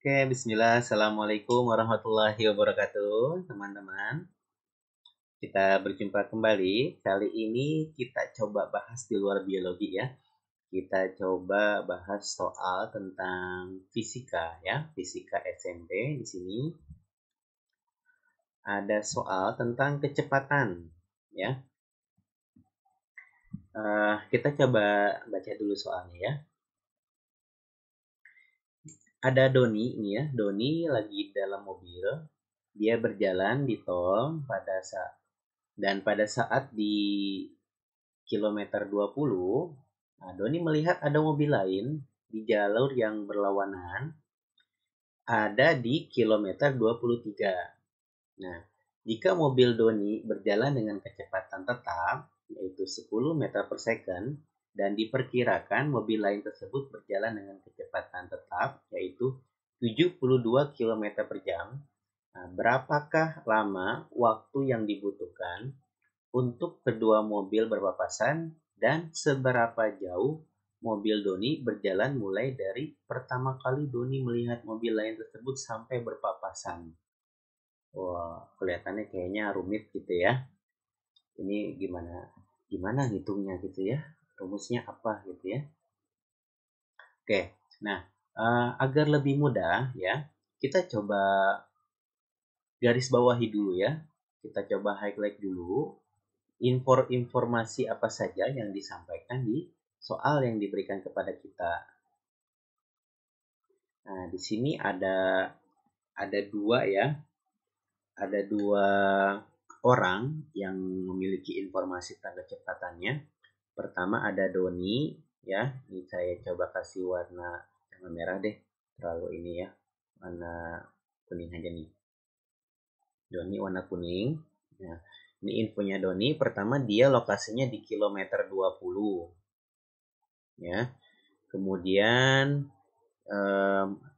Oke, bismillah. Assalamualaikum warahmatullahi wabarakatuh, teman-teman. Kita berjumpa kembali. Kali ini kita coba bahas di luar biologi ya. Kita coba bahas soal tentang fisika ya, fisika SMP di sini. Ada soal tentang kecepatan ya. Kita coba baca dulu soalnya ya. Ada Doni ini ya. Doni lagi dalam mobil. Dia berjalan di tol pada saat di kilometer 20, nah, Doni melihat ada mobil lain di jalur yang berlawanan ada di kilometer 23. Nah, jika mobil Doni berjalan dengan kecepatan tetap, yaitu 10 meter per second, dan diperkirakan mobil lain tersebut berjalan dengan kecepatan tetap, yaitu 72 km per jam, nah, berapakah lama waktu yang dibutuhkan untuk kedua mobil berpapasan dan seberapa jauh mobil Doni berjalan mulai dari pertama kali Doni melihat mobil lain tersebut sampai berpapasan? Wah, kelihatannya kayaknya rumit gitu ya. Ini gimana ngitungnya gitu ya? Rumusnya apa gitu ya? Oke, nah agar lebih mudah ya, kita coba garis bawahi dulu ya. Kita coba highlight dulu informasi apa saja yang disampaikan di soal yang diberikan kepada kita. Nah, di sini ada dua ya, ada dua orang yang memiliki informasi tentang kecepatannya. Pertama ada Doni ya, ini saya coba kasih warna yang merah deh, terlalu ini ya, warna kuning aja nih. Doni warna kuning. Nah, ini infonya Doni. Pertama dia lokasinya di kilometer 20 ya. Kemudian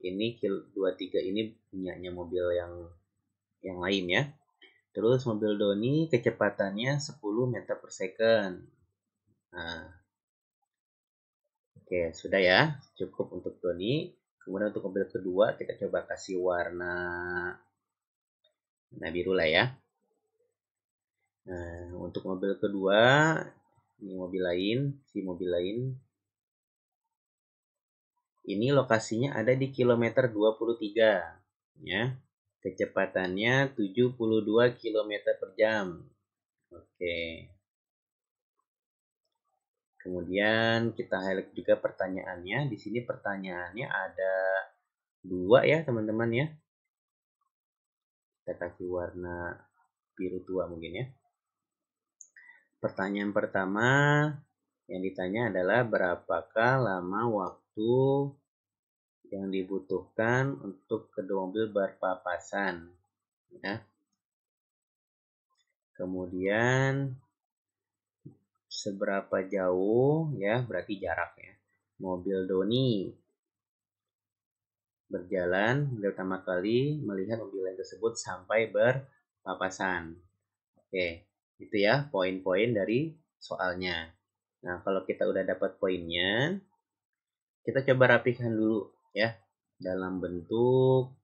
ini 23 ini punyanya mobil yang lain ya. Terus mobil Doni kecepatannya 10 meter per second. Nah, oke, sudah ya. Cukup untuk Doni. Kemudian untuk mobil kedua kita coba kasih warna biru lah ya. Nah, untuk mobil kedua ini mobil lain ini lokasinya ada di kilometer 23 ya. Kecepatannya 72 km per jam. Oke. Kemudian kita highlight juga pertanyaannya. Di sini pertanyaannya ada dua ya, teman-teman ya. Kita kasih warna biru tua mungkin ya. Pertanyaan pertama yang ditanya adalah berapakah lama waktu yang dibutuhkan untuk kedua mobil berpapasan ya. Kemudian seberapa jauh ya, berarti jarak ya, mobil Doni berjalan pertama kali melihat mobil lain tersebut sampai berpapasan. Oke, itu ya poin-poin dari soalnya. Nah, kalau kita udah dapat poinnya, kita coba rapikan dulu ya dalam bentuk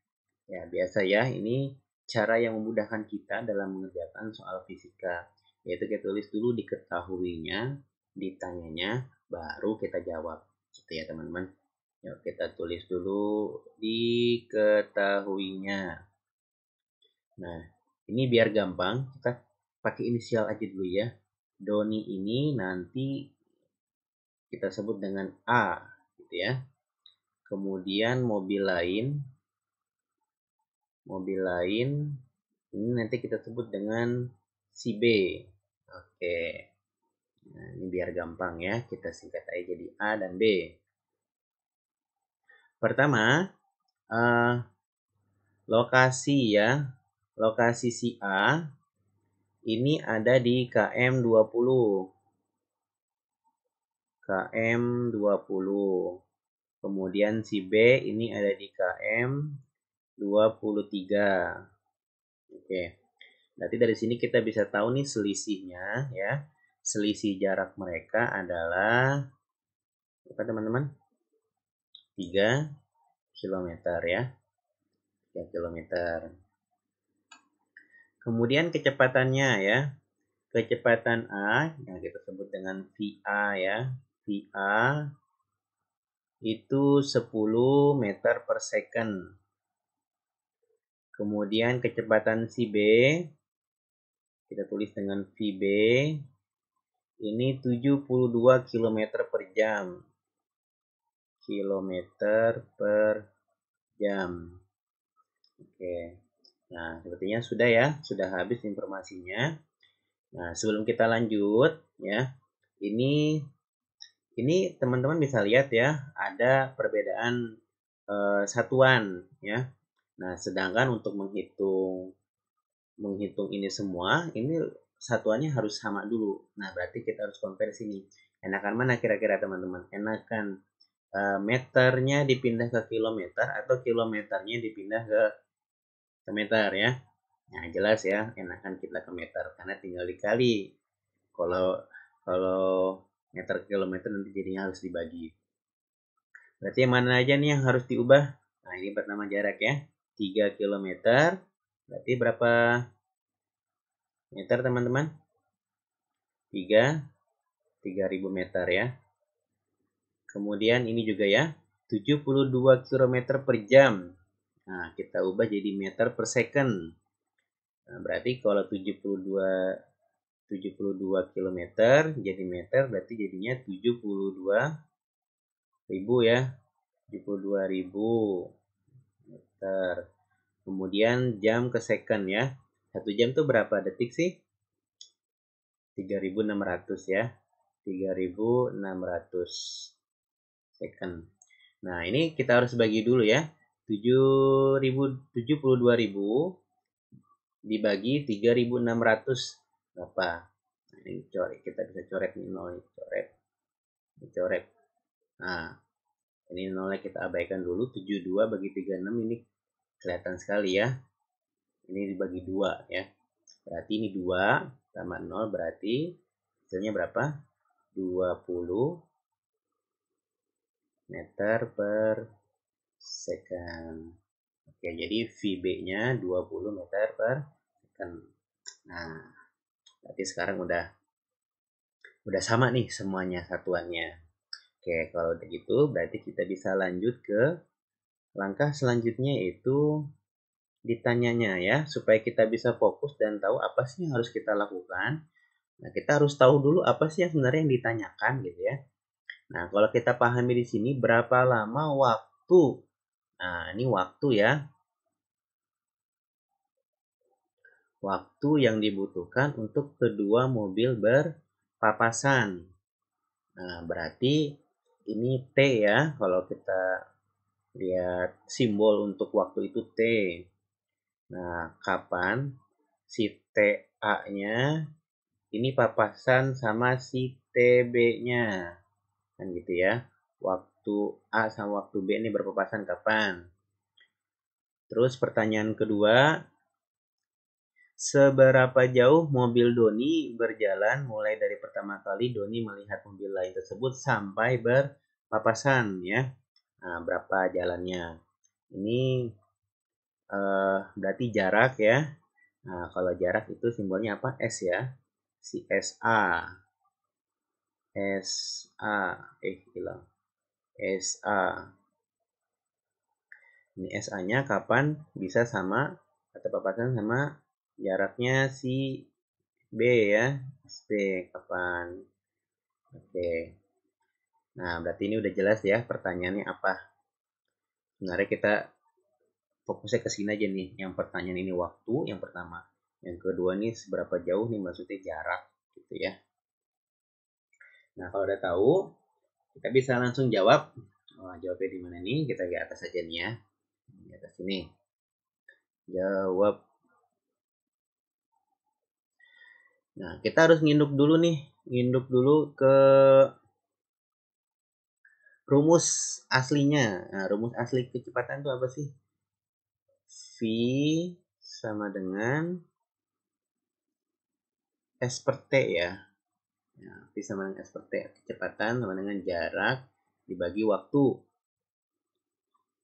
ya biasa ya. Ini cara yang memudahkan kita dalam mengerjakan soal fisika, yaitu kita tulis dulu diketahuinya, ditanyanya, baru kita jawab gitu ya teman-teman. Yuk kita tulis dulu diketahuinya. Nah, ini biar gampang kita pakai inisial aja dulu ya. Doni ini nanti kita sebut dengan A gitu ya. Kemudian mobil lain ini nanti kita sebut dengan si B. Oke. Nah, ini biar gampang ya, kita singkat aja jadi A dan B. Pertama, lokasi ya. Lokasi si A ini ada di KM 20. KM 20. Kemudian si B ini ada di KM 23. Oke. Berarti dari sini kita bisa tahu nih selisihnya ya. Selisih jarak mereka adalah apa teman-teman? 3 km ya. 3 kilometer. Kemudian kecepatannya ya. Kecepatan A yang kita sebut dengan VA ya. VA itu 10 meter per second. Kemudian kecepatan si B kita tulis dengan VB ini 72 km per jam. Kilometer per jam. Oke. Nah, sepertinya sudah ya, sudah habis informasinya. Nah, sebelum kita lanjut ya, ini teman-teman bisa lihat ya, ada perbedaan satuan ya. Nah, sedangkan untuk menghitung ini semua, ini satuannya harus sama dulu. Nah, berarti kita harus konversi nih. Enakan mana kira-kira teman-teman? Enakan meternya dipindah ke kilometer atau kilometernya dipindah ke meter ya. Nah, jelas ya, enakan kita ke meter karena tinggal dikali. Kalau kalau meter ke kilometer nanti jadinya harus dibagi. Berarti yang mana aja nih yang harus diubah? Nah, ini pertama jarak ya. 3 km. Berarti berapa meter teman-teman? 3000 meter ya. Kemudian ini juga ya, 72 km per jam. Nah, kita ubah jadi meter per second. Nah, berarti kalau 72 km jadi meter, berarti jadinya 72.000 ya. 72.000 meter. Kemudian jam ke second ya. 1 jam tuh berapa detik sih? 3.600 ya. 3.600 second. Nah, ini kita harus bagi dulu ya. 72.000 dibagi 3.600 berapa? Nah, ini coret, kita bisa coret nih nol, coret. Ini coret. Nah, ini nolnya kita abaikan dulu. 72 bagi 36 ini kelihatan sekali ya. Ini dibagi 2 ya. Berarti ini 2 tambah 0 berarti hasilnya berapa? 20 meter per second. Oke, jadi VB-nya 20 meter per second. Nah, berarti sekarang udah sama nih semuanya satuannya. Oke, kalau udah gitu berarti kita bisa lanjut ke langkah selanjutnya, yaitu ditanyanya ya, supaya kita bisa fokus dan tahu apa sih yang harus kita lakukan. Nah, kita harus tahu dulu apa sih yang sebenarnya yang ditanyakan gitu ya. Nah, kalau kita pahami di sini berapa lama waktu. Nah, ini waktu ya. Waktu yang dibutuhkan untuk kedua mobil berpapasan. Nah, berarti ini T ya. Kalau kita lihat simbol untuk waktu itu T. Nah, kapan si TA-nya ini papasan sama si TB-nya. Kan gitu ya. Waktu A sama waktu B ini berpapasan kapan? Terus pertanyaan kedua, seberapa jauh mobil Doni berjalan mulai dari pertama kali Doni melihat mobil lain tersebut sampai berpapasan ya. Nah, berapa jalannya? Ini berarti jarak ya. Nah, kalau jarak itu simbolnya apa? S ya. Si SA. SA. Hilang. SA. Ini SA-nya kapan bisa sama atau papasan sama jaraknya si B ya. B kapan? Oke. Nah, berarti ini udah jelas ya pertanyaannya apa. Sebenarnya kita fokusnya ke sini aja nih. Yang pertanyaan ini waktu yang pertama. Yang kedua nih seberapa jauh nih, maksudnya jarak gitu ya. Nah, kalau udah tahu, kita bisa langsung jawab. Oh, jawabnya di mana nih? Kita ke atas aja nih ya. Di atas sini. Jawab. Nah, kita harus nginduk dulu nih. Nginduk dulu ke rumus aslinya. Nah, rumus asli kecepatan itu apa sih? V sama dengan S per T ya. Nah, V sama dengan S per T. Kecepatan sama dengan jarak dibagi waktu.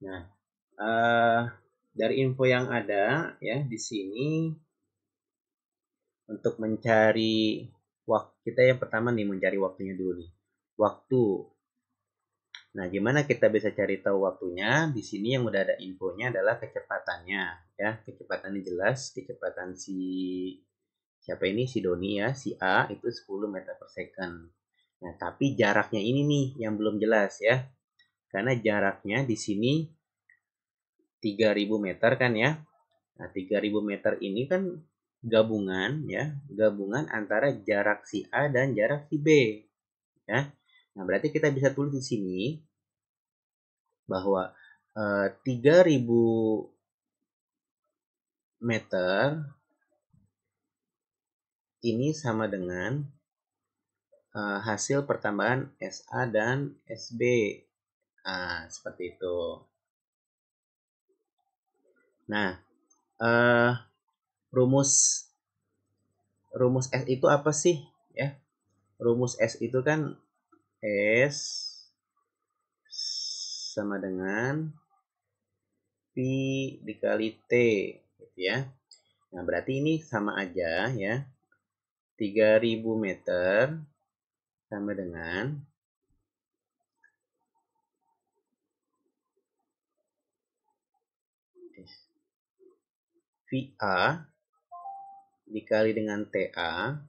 Nah, dari info yang ada ya di sini untuk mencari waktu, kita yang pertama nih mencari waktunya dulu nih. Waktu. Nah, gimana kita bisa cari tahu waktunya? Di sini yang udah ada infonya adalah kecepatannya ya. Kecepatannya jelas, kecepatan si siapa ini, si Doni ya, si A itu 10 meter per second. Nah, tapi jaraknya ini nih yang belum jelas ya. Karena jaraknya di sini 3000 meter kan ya. Nah, 3000 meter ini kan gabungan ya, gabungan antara jarak si A dan jarak si B ya. Nah, berarti kita bisa tulis di sini bahwa 3000 meter ini sama dengan hasil pertambahan SA dan SB. Nah, seperti itu. Nah, rumus S itu apa sih ya? Rumus S itu kan S sama dengan P dikali T gitu ya. Nah, berarti ini sama aja ya. 3000 meter sama dengan VA dikali dengan TA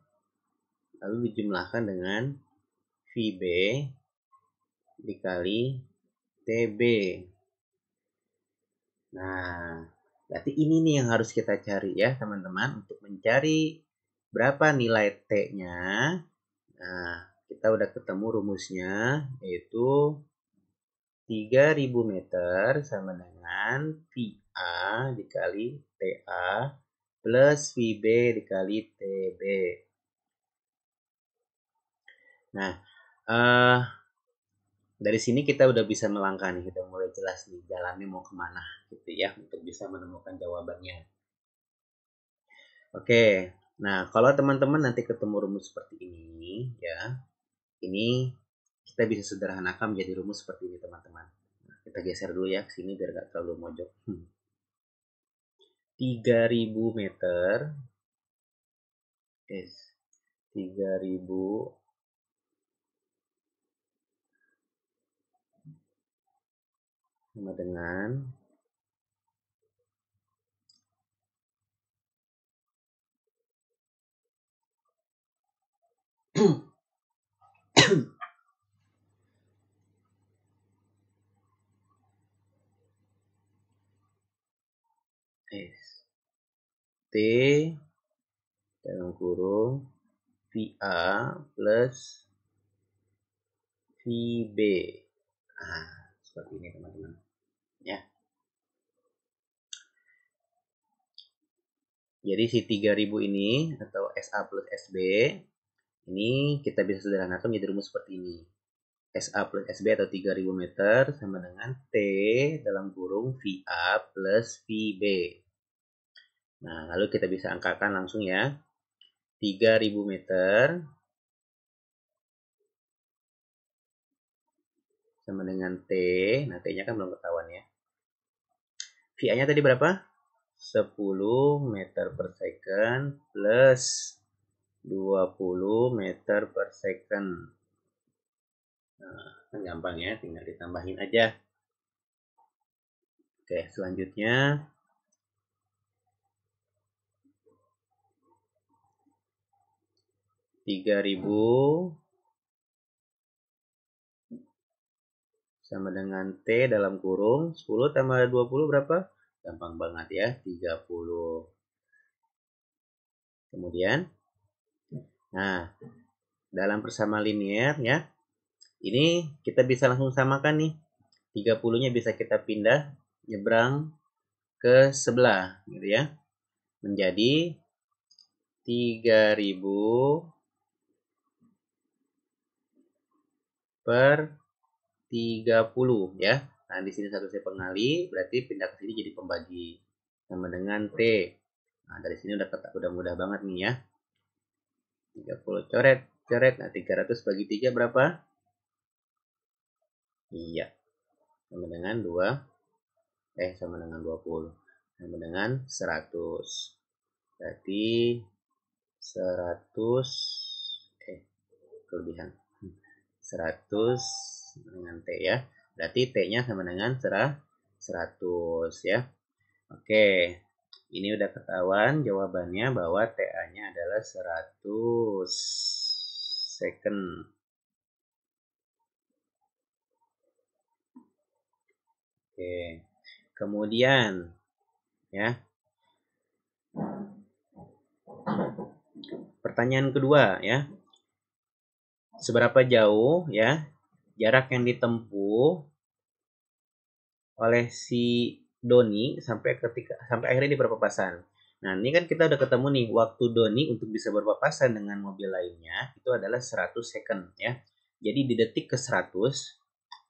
lalu dijumlahkan dengan VB dikali TB. Nah, berarti ini nih yang harus kita cari ya teman-teman untuk mencari berapa nilai T-nya. Nah, kita udah ketemu rumusnya yaitu 3000 meter sama dengan VA dikali TA plus VB dikali TB. Nah, dari sini kita udah bisa melangkah nih, udah mulai jelas nih jalannya mau kemana gitu ya untuk bisa menemukan jawabannya. Oke, nah kalau teman-teman nanti ketemu rumus seperti ini ya, ini kita bisa sederhanakan menjadi rumus seperti ini teman-teman. Nah, kita geser dulu ya ke sini biar gak terlalu mojok. 3000 meter S 3000 sama dengan S T dalam kurung VA plus VB. Nah, seperti ini teman-teman ya. Jadi si 3000 ini atau SA plus SB ini kita bisa sederhanakan menjadi rumus seperti ini. SA plus SB atau 3000 meter sama dengan T dalam kurung VA plus VB. Nah, lalu kita bisa angkakan langsung ya. 3000 meter sama dengan T. Nah, T-nya kan belum ketahuan ya. VA-nya tadi berapa? 10 meter per second plus 20 meter per second. Nah, kan gampang ya, tinggal ditambahin aja. Oke, selanjutnya 3000 sama dengan T dalam kurung 10 tambah 20 berapa? Gampang banget ya, 30. Kemudian, nah, dalam persamaan linear ya, ini kita bisa langsung samakan nih. 30-nya bisa kita pindah nyebrang ke sebelah gitu ya. Menjadi 3000 per 30 ya. Nah, di sini satu saya pengali, berarti pindah ke sini jadi pembagi sama dengan T. Nah, dari sini udah mudah banget nih ya. 30 coret, coret. Nah, 300 bagi 3 berapa? Iya. Sama dengan 20. sama dengan 100. Berarti 100 kelebihan 100 dengan T ya. Berarti T-nya sama dengan 100 ya. Oke. Ini udah ketahuan jawabannya bahwa TA-nya adalah 100 second. Oke. Kemudian ya. Pertanyaan kedua ya. Seberapa jauh ya jarak yang ditempuh oleh si Doni sampai akhirnya di berpapasan. Nah, ini kan kita udah ketemu nih waktu Doni untuk bisa berpapasan dengan mobil lainnya itu adalah 100 second ya. Jadi di detik ke 100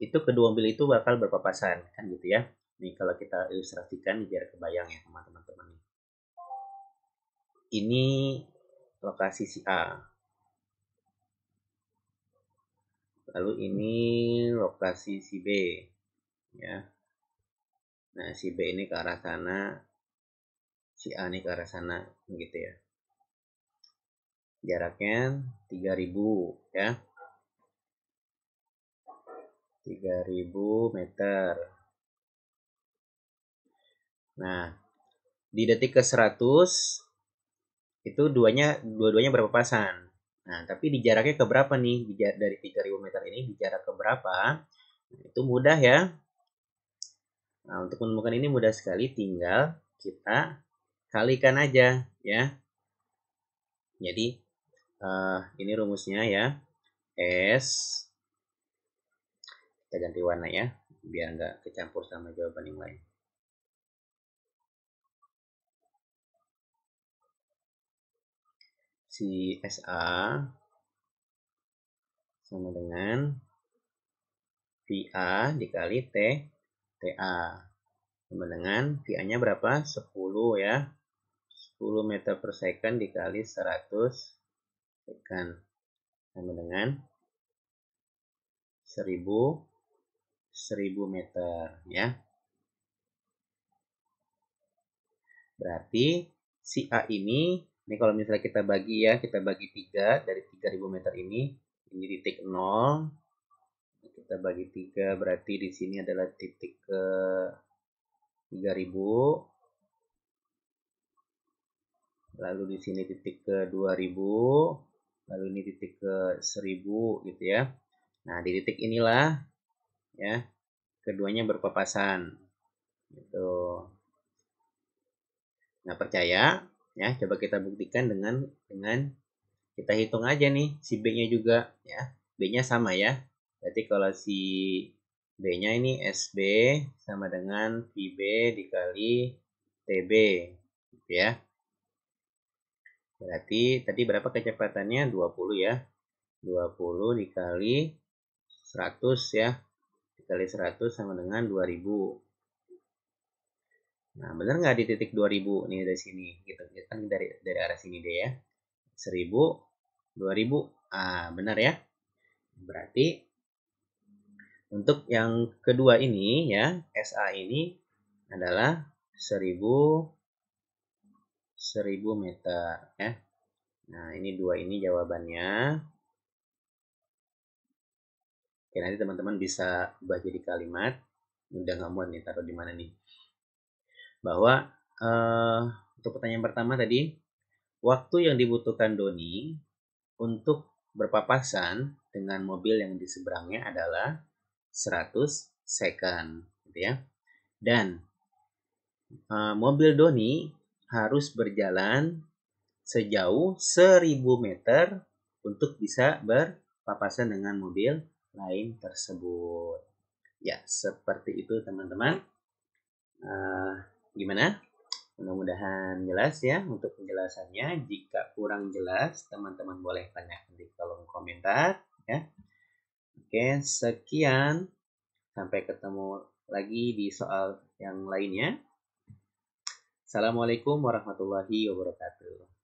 itu kedua mobil itu bakal berpapasan kan gitu ya. Nih kalau kita ilustrasikan biar kebayang ya teman-teman. Ini lokasi si A. Lalu ini lokasi si B ya. Nah, si B ini ke arah sana, si A ini ke arah sana gitu ya. Jaraknya 3000 ya. 3000 meter. Nah, di detik ke 100 itu dua-duanya berpapasan. Nah, tapi di jaraknya ke berapa nih? Dari 3000 meter ini di jarak ke berapa? Nah, itu mudah ya. Nah, untuk menemukan ini mudah sekali, tinggal kita kalikan aja ya. Jadi ini rumusnya ya. S, kita ganti warna ya, biar nggak kecampur sama jawaban yang lain. Si SA sama dengan VA dikali TA sama dengan VA-nya berapa? 10 ya. 10 meter per second dikali 100 second sama dengan 1000 meter ya. Berarti si A ini kalau misalnya kita bagi 3 dari 3000 meter ini titik 0. Kita bagi 3 berarti di sini adalah titik ke 3000. Lalu di sini titik ke 2000, lalu ini titik ke 1000 gitu ya. Nah, di titik inilah ya keduanya berpapasan gitu. Nah, percaya ya, coba kita buktikan dengan kita hitung aja nih si B-nya juga ya. B-nya sama ya. Berarti kalau si B-nya ini SB sama dengan VB dikali TB gitu ya. Berarti tadi berapa kecepatannya? 20 ya. 20 dikali 100 ya. Dikali 100 sama dengan 2000. Nah, benar nggak di titik 2000 nih dari sini? Gitu. Kan dari arah sini deh ya. 1000, 2000. Ah, benar ya. Berarti untuk yang kedua ini ya, SA ini adalah 1000 meter ya. Nah, ini dua ini jawabannya. Oke, nanti teman-teman bisa ubah jadi kalimat. Udah nggak muat nih, taruh di mana nih? Bahwa untuk pertanyaan pertama tadi, waktu yang dibutuhkan Doni untuk berpapasan dengan mobil yang di seberangnya adalah 100 second, gitu ya. Dan mobil Doni harus berjalan sejauh 1000 meter untuk bisa berpapasan dengan mobil lain tersebut. Ya, seperti itu teman-teman. Gimana? Mudah-mudahan jelas ya untuk penjelasannya. Jika kurang jelas, teman-teman boleh tanyakan di kolom komentar ya. Oke, sekian. Sampai ketemu lagi di soal yang lainnya. Assalamualaikum warahmatullahi wabarakatuh.